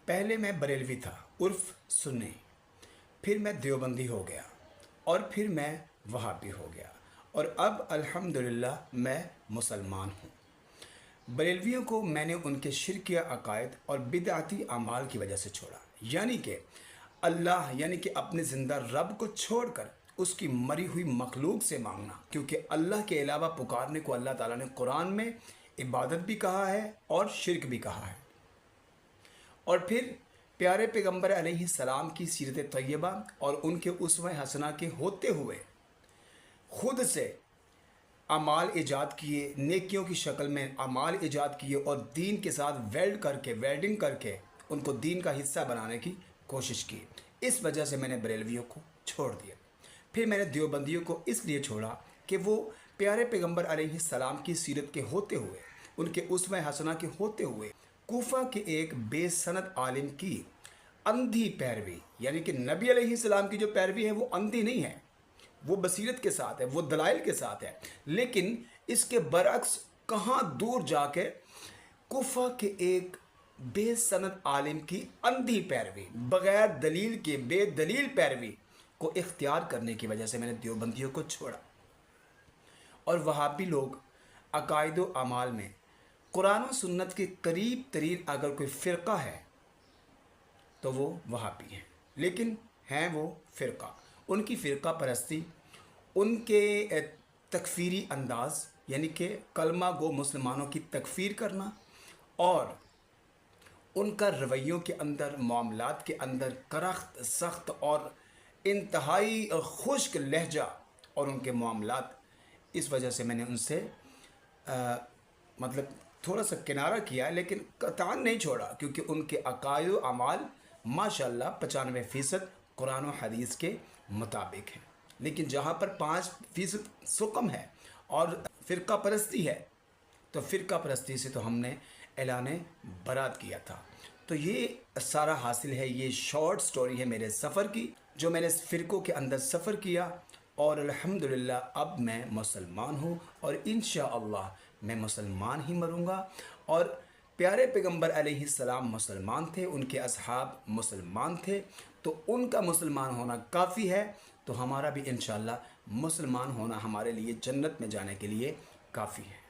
پہلے میں بریلوی تھا عرف سنی، پھر میں دیوبندی ہو گیا اور پھر میں وہابی ہو گیا اور اب الحمدللہ میں مسلمان ہوں۔ بریلویوں کو میں نے ان کے شرکیہ عقائد اور بدعتی اعمال کی وجہ سے چھوڑا، یعنی کہ اللہ یعنی کہ اپنے زندہ رب کو چھوڑ کر اس کی مری ہوئی مخلوق سے مانگنا، کیونکہ اللہ کے علاوہ پکارنے کو اللہ تعالیٰ نے قرآن میں عبادت بھی کہا ہے اور شرک بھی کہا ہے۔ اور پھر پیارے پیغمبر علیہ السلام کی سیرت طیبہ اور ان کے اسوہ حسنہ کے ہوتے ہوئے خود سے اعمال ایجاد کیے، نیکیوں کی شکل میں اعمال ایجاد کیے اور دین کے ساتھ ویلڈنگ کر کے ان کو دین کا حصہ بنانے کی کوشش کی۔ اس وجہ سے میں نے بریلویوں کو چھوڑ دیا۔ پھر میں نے دیوبندیوں کو اس لیے چھوڑا کہ وہ پیارے پیغمبر علیہ السلام کی سیرت کے ہوتے ہوئے، ان کے اسوہ حسنہ کے ہوتے ہوئے کوفہ کے ایک بے سند عالم کی اندھی پیروی، یعنی کہ نبی علیہ السلام کی جو پیروی ہے وہ اندھی نہیں ہے، وہ بصیرت کے ساتھ ہے، وہ دلائل کے ساتھ ہے، لیکن اس کے برعکس کہاں دور جا کے کوفہ کے ایک بے سند عالم کی اندھی پیروی، بغیر دلیل کے بے دلیل پیروی کو اختیار کرنے کی وجہ سے میں نے دیوبندیوں کو چھوڑا۔ اور وہابی لوگ عقائد و اعمال میں قرآن و سنت کے قریب ترین اگر کوئی فرقہ ہے تو وہ وہابی ہیں، لیکن ہیں وہ فرقہ، ان کی فرقہ پرستی، ان کے تکفیری انداز یعنی کہ کلمہ گو مسلمانوں کی تکفیر کرنا، اور ان کا رویوں کے اندر، معاملات کے اندر کرخت، سخت اور انتہائی خشک لہجہ اور ان کے معاملات، اس وجہ سے میں نے ان سے مطلب تھوڑا سا کنارہ کیا، لیکن قطعاً نہیں چھوڑا، کیونکہ ان کے عقائد و اعمال ماشاءاللہ 95% قرآن و حدیث کے مطابق ہیں۔ لیکن جہاں پر 5% سقم ہے اور فرقہ پرستی ہے، تو فرقہ پرستی سے تو ہم نے اعلان برات کیا تھا۔ تو یہ سارا حاصل ہے، یہ شارٹ سٹوری ہے میرے سفر کی، جو میں نے فرقوں کے اندر سفر کیا، اور الحمدللہ اب میں مسلمان ہوں اور انشاءاللہ میں مسلمان ہی مروں گا۔ اور پیارے پیغمبر علیہ السلام مسلمان تھے، ان کے اصحاب مسلمان تھے، تو ان کا مسلمان ہونا کافی ہے، تو ہمارا بھی انشاءاللہ مسلمان ہونا ہمارے لیے جنت میں جانے کے لیے کافی ہے۔